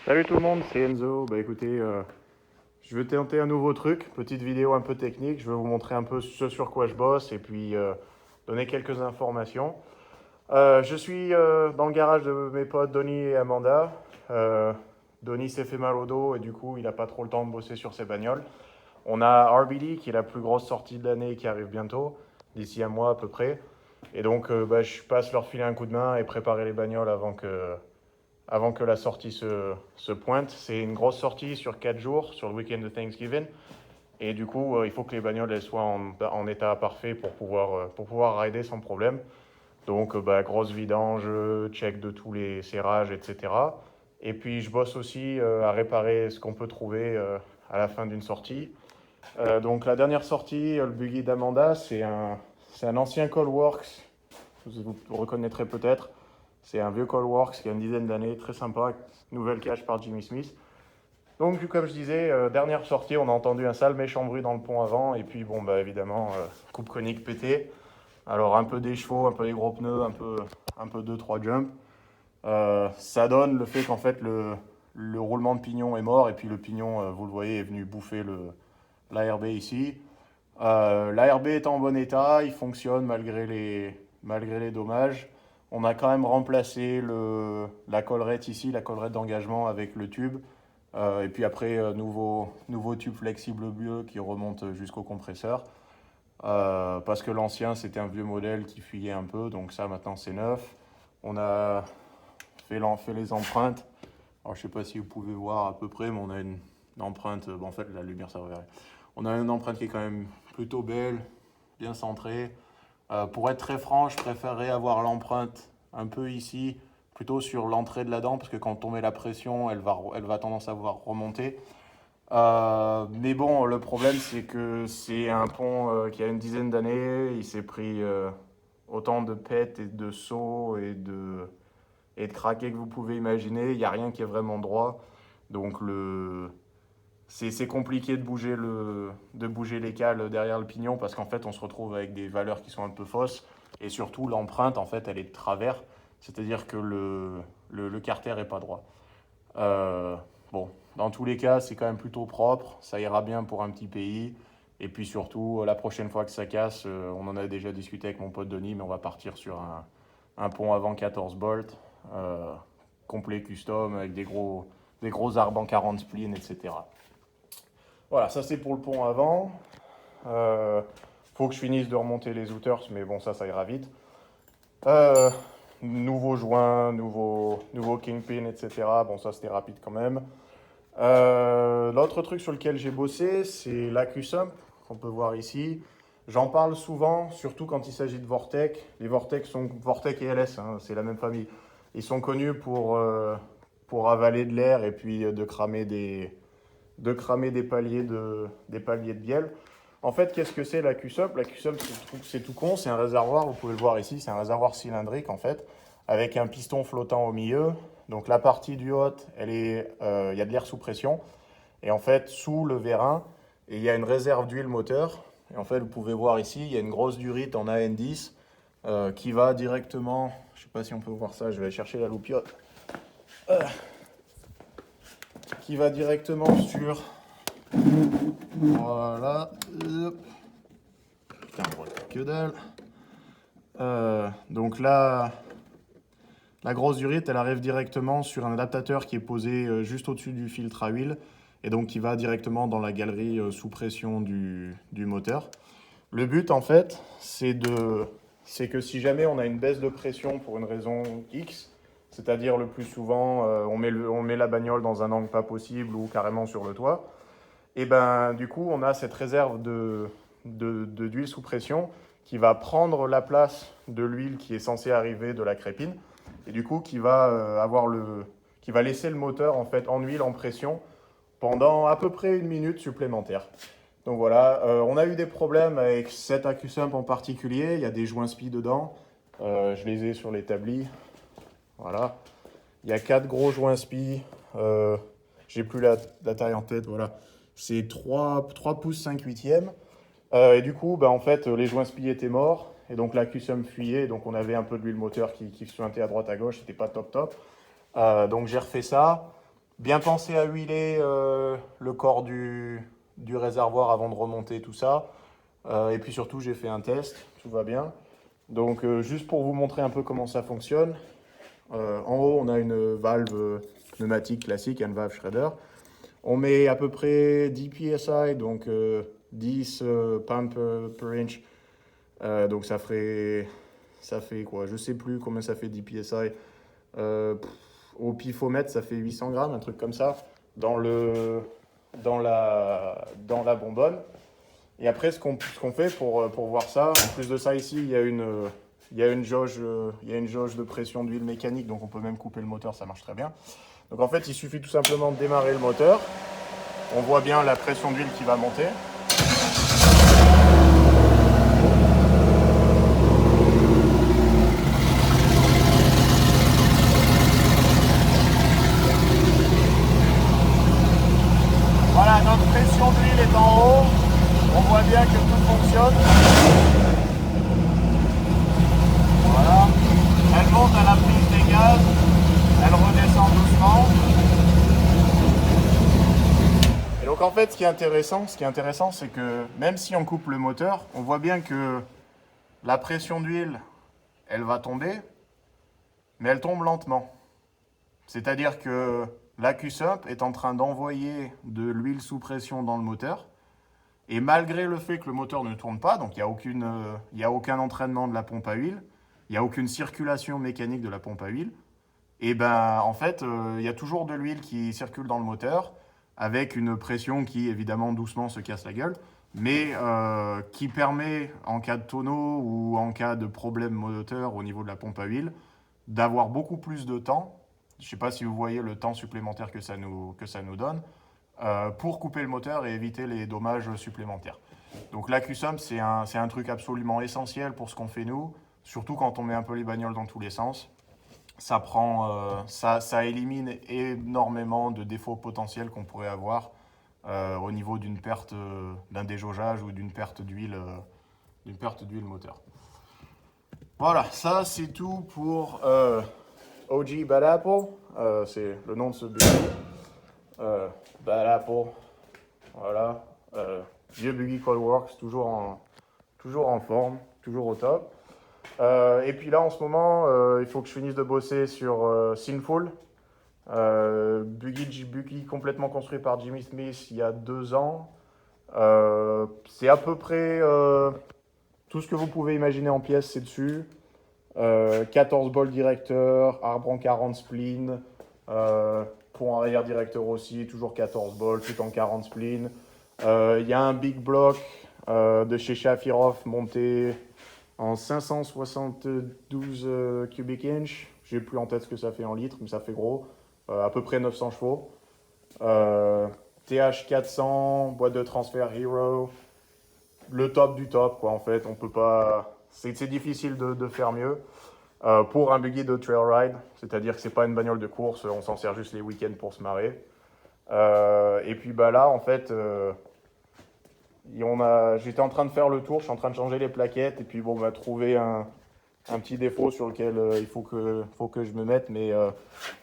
Salut tout le monde, c'est Enzo. Bah écoutez, je vais tenter un nouveau truc, petite vidéo un peu technique. Je vais vous montrer un peu ce sur quoi je bosse et puis donner quelques informations. Je suis dans le garage de mes potes Donny et Amanda. Donny s'est fait mal au dos et du coup il n'a pas trop le temps de bosser sur ses bagnoles. On a RBD qui est la plus grosse sortie de l'année qui arrive bientôt, d'ici un mois à peu près. Et donc bah, je passe leur filer un coup de main et préparer les bagnoles avant que la sortie se pointe. C'est une grosse sortie sur 4 jours, sur le week-end de Thanksgiving. Et du coup, il faut que les bagnoles elles soient en état parfait pour pouvoir rider sans problème. Donc, bah, grosse vidange, check de tous les serrages, etc. Et puis, je bosse aussi à réparer ce qu'on peut trouver à la fin d'une sortie. Donc, la dernière sortie, le buggy d'Amanda, c'est un ancien Callworks. Vous reconnaîtrez peut-être. C'est un vieux Callworks qui a une dizaine d'années, très sympa, nouvelle cage par Jimmy Smith. Donc, comme je disais, dernière sortie, on a entendu un sale méchant bruit dans le pont avant, et puis bon, bah évidemment, coupe conique pétée. Alors, un peu des chevaux, un peu des gros pneus, un peu 2-3 jumps. Ça donne le fait qu'en fait, le roulement de pignon est mort, et puis le pignon, vous le voyez, est venu bouffer l'ARB ici. L'ARB est en bon état, il fonctionne malgré les dommages. On a quand même remplacé la collerette ici, la collerette d'engagement avec le tube. Et puis après, nouveau tube flexible bleu qui remonte jusqu'au compresseur. Parce que l'ancien, c'était un vieux modèle qui fuyait un peu. Donc ça, maintenant, c'est neuf. On a fait les empreintes. Alors, je ne sais pas si vous pouvez voir à peu près, mais on a une empreinte. Bon, en fait, la lumière, ça va verrait. On a une empreinte qui est quand même plutôt belle, bien centrée. Pour être très franc, je préférerais avoir l'empreinte un peu ici, plutôt sur l'entrée de la dent, parce que quand on met la pression, elle va tendance à vouloir remonter. Mais bon, le problème, c'est que c'est un pont qui a une dizaine d'années. Il s'est pris autant de pètes et de sauts et de craquets que vous pouvez imaginer. Il n'y a rien qui est vraiment droit. Donc c'est compliqué de bouger les cales derrière le pignon parce qu'en fait, on se retrouve avec des valeurs qui sont un peu fausses. Et surtout, l'empreinte, en fait, elle est de travers. C'est-à-dire que le carter est pas droit. Euh, bon, dans tous les cas, c'est quand même plutôt propre. Ça ira bien pour un petit pays. Et puis surtout, la prochaine fois que ça casse, on en a déjà discuté avec mon pote Denis, mais on va partir sur un pont avant 14 bolts, euh, complet custom, avec des gros arbres en 40 spleen, etc. Voilà, ça c'est pour le pont avant. Euh, Faut que je finisse de remonter les outers, mais bon, ça ira vite. Euh, Nouveau joint, nouveau kingpin, etc. Bon, ça c'était rapide quand même. L'autre truc sur lequel j'ai bossé, c'est l'AcuSump, qu'on peut voir ici. J'en parle souvent, surtout quand il s'agit de Vortec. Les Vortec sont Vortec et LS, hein, c'est la même famille. Ils sont connus pour avaler de l'air et puis de cramer des paliers de bielle. En fait, qu'est-ce que c'est la QSUP? La QSUP, c'est tout con, c'est un réservoir, vous pouvez le voir ici, c'est un réservoir cylindrique en fait, avec un piston flottant au milieu. Donc la partie du haut, il y a de l'air sous pression, et en fait, sous le vérin, il y a une réserve d'huile moteur. Et en fait, vous pouvez voir ici, il y a une grosse durite en AN10 qui va directement, je ne sais pas si on peut voir ça, je vais aller chercher la loupiote, qui va directement sur. Voilà. Putain, on voit que dalle. Donc là, la grosse durite, elle arrive directement sur un adaptateur qui est posé juste au-dessus du filtre à huile et donc qui va directement dans la galerie sous pression du moteur. Le but, en fait, c'est que si jamais on a une baisse de pression pour une raison X, c'est-à-dire le plus souvent, on met la bagnole dans un angle pas possible ou carrément sur le toit, et ben du coup, on a cette réserve d'huile sous pression qui va prendre la place de l'huile qui est censée arriver de la crépine et du coup qui va laisser le moteur en fait en huile en pression pendant à peu près une minute supplémentaire. Donc voilà, on a eu des problèmes avec cet AcuSump en particulier. Il y a des joints spi dedans. Je les ai sur l'établi. Voilà. Il y a 4 gros joints spi. J'ai plus la taille en tête. Voilà. C'est 3 pouces 5 huitièmes. Et du coup, bah, en fait, les joints spi étaient morts. Et donc l'AcuSump fuyait. Donc on avait un peu de l'huile moteur qui suintait à droite à gauche. C'était pas top top. Donc j'ai refait ça. Bien penser à huiler le corps du réservoir avant de remonter tout ça. Et puis surtout, j'ai fait un test, tout va bien. Donc juste pour vous montrer un peu comment ça fonctionne, en haut, on a une valve pneumatique classique, une valve Schrader. On met à peu près 10 psi, donc 10 pounds per inch. Donc ça fait quoi? Je sais plus combien ça fait 10 psi. Euh, pff, Au pifomètre, ça fait 800 grammes, un truc comme ça, dans la bonbonne. Et après, ce qu'on fait pour voir ça, en plus de ça, ici, il y a une jauge, il y a une jauge de pression d'huile mécanique, donc on peut même couper le moteur, ça marche très bien. Donc en fait, il suffit tout simplement de démarrer le moteur. On voit bien la pression d'huile qui va monter. Voilà, notre pression d'huile est en haut. On voit bien que tout fonctionne. Voilà. Elle monte à la prise des gaz. Elle redescend doucement. Et donc en fait, ce qui est intéressant, c'est que même si on coupe le moteur, on voit bien que la pression d'huile, elle va tomber, mais elle tombe lentement. C'est-à-dire que l'AcuSump est en train d'envoyer de l'huile sous pression dans le moteur. Et malgré le fait que le moteur ne tourne pas, donc il n'y a aucun entraînement de la pompe à huile, il n'y a aucune circulation mécanique de la pompe à huile, et ben en fait, il y a toujours de l'huile qui circule dans le moteur, avec une pression qui évidemment doucement se casse la gueule, mais qui permet en cas de tonneau ou en cas de problème moteur au niveau de la pompe à huile, d'avoir beaucoup plus de temps. Je ne sais pas si vous voyez le temps supplémentaire que ça nous donne pour couper le moteur et éviter les dommages supplémentaires. Donc l'AcuSump, c'est un truc absolument essentiel pour ce qu'on fait nous, surtout quand on met un peu les bagnoles dans tous les sens. Ça élimine énormément de défauts potentiels qu'on pourrait avoir au niveau d'une perte, d'un déjaugeage ou d'une perte d'huile moteur. Voilà, ça c'est tout pour OG Bad Apple. C'est le nom de ce buggy. Bad Apple, voilà. Vieux buggy Coilworks, toujours en forme, toujours au top. Et puis là, en ce moment, il faut que je finisse de bosser sur Sinful. Buggy complètement construit par Jimmy Smith il y a 2 ans. C'est à peu près tout ce que vous pouvez imaginer en pièces, c'est dessus. 14 bols directeur, arbre en 40 spleen, pont arrière directeur aussi, toujours 14 bols, tout en 40 spleen. Il y a un big block de chez Shafirov monté en 572 cubic inch. J'ai plus en tête ce que ça fait en litres, mais ça fait gros. À peu près 900 chevaux. TH400, boîte de transfert Hero. Le top du top, quoi, en fait. On peut pas... C'est difficile de faire mieux. Pour un buggy de trail ride, c'est-à-dire que c'est pas une bagnole de course, on s'en sert juste les week-ends pour se marrer. Et puis bah là, en fait, j'étais en train de faire le tour, je suis en train de changer les plaquettes, et puis bon, on m'a trouvé un petit défaut sur lequel il faut que je me mette, mais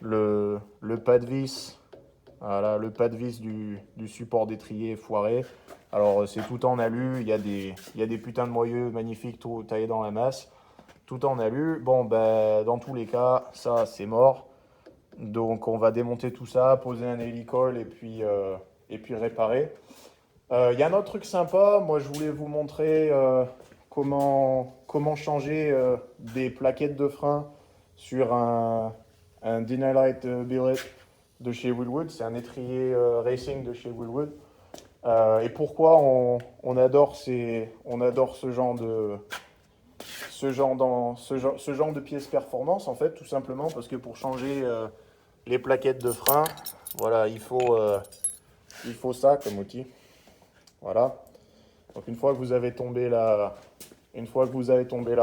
le pas de vis, voilà, le pas de vis du support d'étrier est foiré. Alors c'est tout en alu, il y a des putains de moyeux magnifiques tout taillés dans la masse, tout en alu. Bon, ben, dans tous les cas, ça c'est mort. Donc on va démonter tout ça, poser un hélicoil et puis réparer. Il y a un autre truc sympa, moi je voulais vous montrer comment changer des plaquettes de frein sur un Dynalite billet de chez Willwood. C'est un étrier racing de chez Willwood. Et pourquoi on adore ce genre de pièces performance, en fait, tout simplement parce que pour changer les plaquettes de frein, voilà, il faut ça comme outil. Voilà. Donc une fois que vous avez tombé la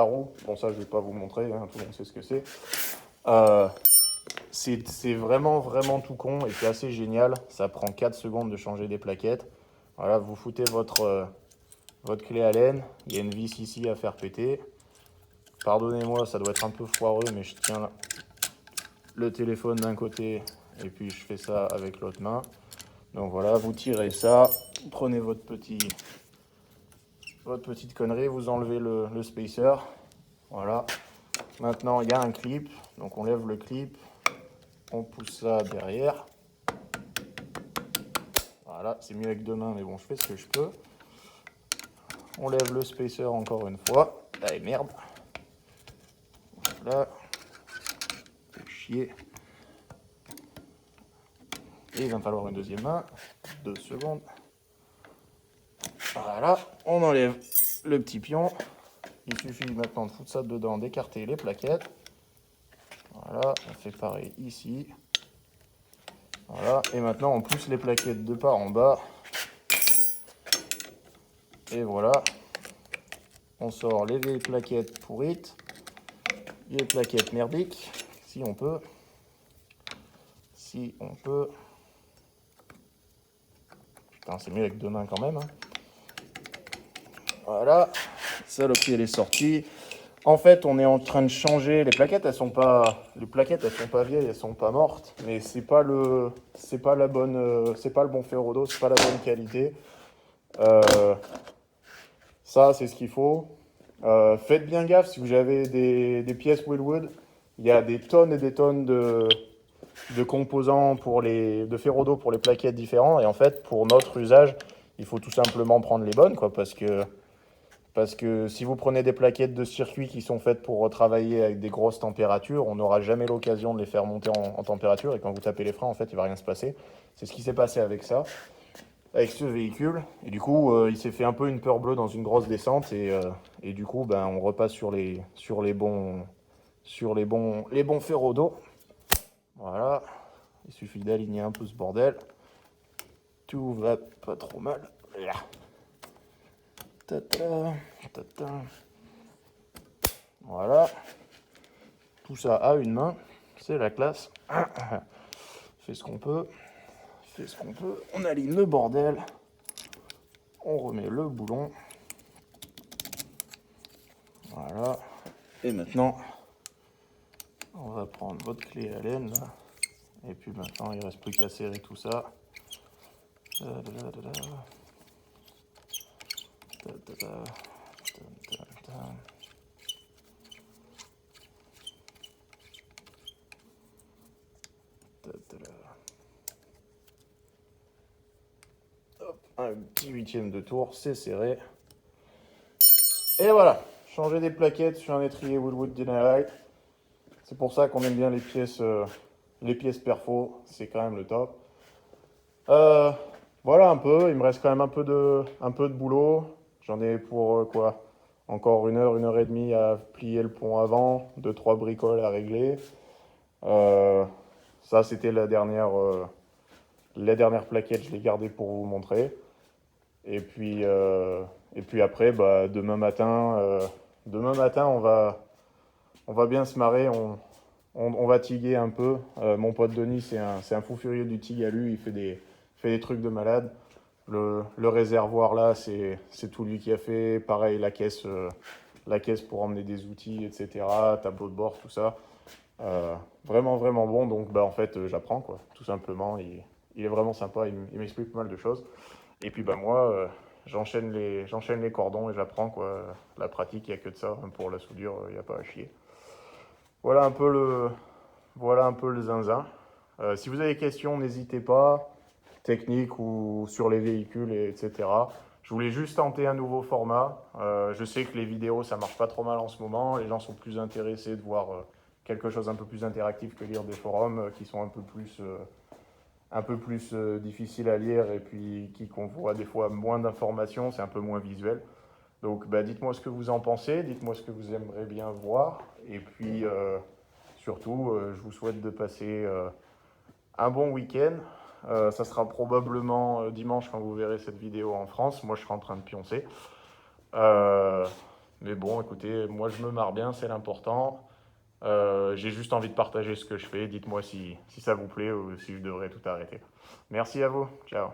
roue, bon ça je vais pas vous montrer, hein, tout le monde sait ce que c'est. C'est vraiment vraiment tout con et c'est assez génial. Ça prend 4 secondes de changer des plaquettes. Voilà, vous foutez votre clé Allen. Il y a une vis ici à faire péter. Pardonnez-moi, ça doit être un peu foireux, mais je tiens le téléphone d'un côté et puis je fais ça avec l'autre main. Donc voilà, vous tirez ça, vous prenez votre petite connerie, vous enlevez le spacer. Voilà. Maintenant, il y a un clip, donc on lève le clip, on pousse ça derrière. Voilà, c'est mieux avec deux mains, mais bon, je fais ce que je peux. On lève le spacer encore une fois. Allez, merde. Voilà. Fait chier. Et il va me falloir une deuxième main. 2 secondes. Voilà, on enlève le petit pion. Il suffit maintenant de foutre ça dedans, d'écarter les plaquettes. Voilà, on fait pareil ici. Voilà, et maintenant on pousse les plaquettes de part en bas. Et voilà, on sort les vieilles plaquettes pourrites, les plaquettes merdiques, si on peut. Si on peut. Putain, c'est mieux avec deux mains quand même. Hein. Voilà, saloperie elle est sortie. En fait, on est en train de changer. Les plaquettes, elles sont pas vieilles, elles sont pas mortes, mais c'est pas le bon ferrodo, c'est pas la bonne qualité. Ça, c'est ce qu'il faut. Faites bien gaffe si vous avez des pièces Wilwood. Il y a des tonnes et des tonnes de composants de ferrodo pour les plaquettes différents. Et en fait, pour notre usage, il faut tout simplement prendre les bonnes, quoi, parce que si vous prenez des plaquettes de circuit qui sont faites pour travailler avec des grosses températures, on n'aura jamais l'occasion de les faire monter en température. Et quand vous tapez les freins, en fait, il ne va rien se passer. C'est ce qui s'est passé avec ça, avec ce véhicule. Et du coup, il s'est fait un peu une peur bleue dans une grosse descente. Et du coup, ben, on repasse sur les bons ferrodos. Voilà. Il suffit d'aligner un peu ce bordel. Tout va pas trop mal. Là. Tata, tata. Voilà. Tout ça à une main. C'est la classe. Fait ce qu'on peut. On aligne le bordel. On remet le boulon. Voilà. Et maintenant, on va prendre votre clé Allen là. Et puis maintenant, il ne reste plus qu'à serrer tout ça. Hop, un petit huitième de tour, c'est serré. Et voilà, changer des plaquettes sur un étrier Wilwood Dynalite. C'est pour ça qu'on aime bien les pièces perfo, c'est quand même le top. Voilà un peu, il me reste quand même un peu de boulot. J'en ai pour quoi? Encore une heure et demie à plier le pont avant, 2-3 bricoles à régler. Ça, c'était la dernière plaquette, je l'ai gardée pour vous montrer. Et puis après, bah, demain matin, on va bien se marrer, on va tiguer un peu. Mon pote Denis, c'est un fou furieux du TIG à lui, il fait des trucs de malade. Le réservoir là, c'est tout lui qui a fait. Pareil, la caisse pour emmener des outils, etc. Tableau de bord, tout ça. Vraiment, vraiment bon. Donc, bah, en fait, j'apprends, quoi, tout simplement. Il est vraiment sympa, il m'explique pas mal de choses. Et puis, bah, moi, j'enchaîne les cordons et j'apprends, quoi. La pratique, il n'y a que de ça. Pour la soudure, il n'y a pas à chier. Voilà un peu le zinzin. Si vous avez des questions, n'hésitez pas, techniques ou sur les véhicules, etc. Je voulais juste tenter un nouveau format. Je sais que les vidéos, ça marche pas trop mal en ce moment. Les gens sont plus intéressés de voir quelque chose un peu plus interactif que lire des forums qui sont un peu plus difficiles à lire et puis qui convoient des fois moins d'informations, c'est un peu moins visuel. Donc bah, dites-moi ce que vous en pensez, dites-moi ce que vous aimeriez bien voir. Et puis surtout, je vous souhaite de passer un bon week-end. Ça sera probablement dimanche quand vous verrez cette vidéo en France. Moi, je serai en train de pioncer. Mais bon, écoutez, moi, je me marre bien, c'est l'important. J'ai juste envie de partager ce que je fais. Dites-moi si ça vous plaît ou si je devrais tout arrêter. Merci à vous. Ciao.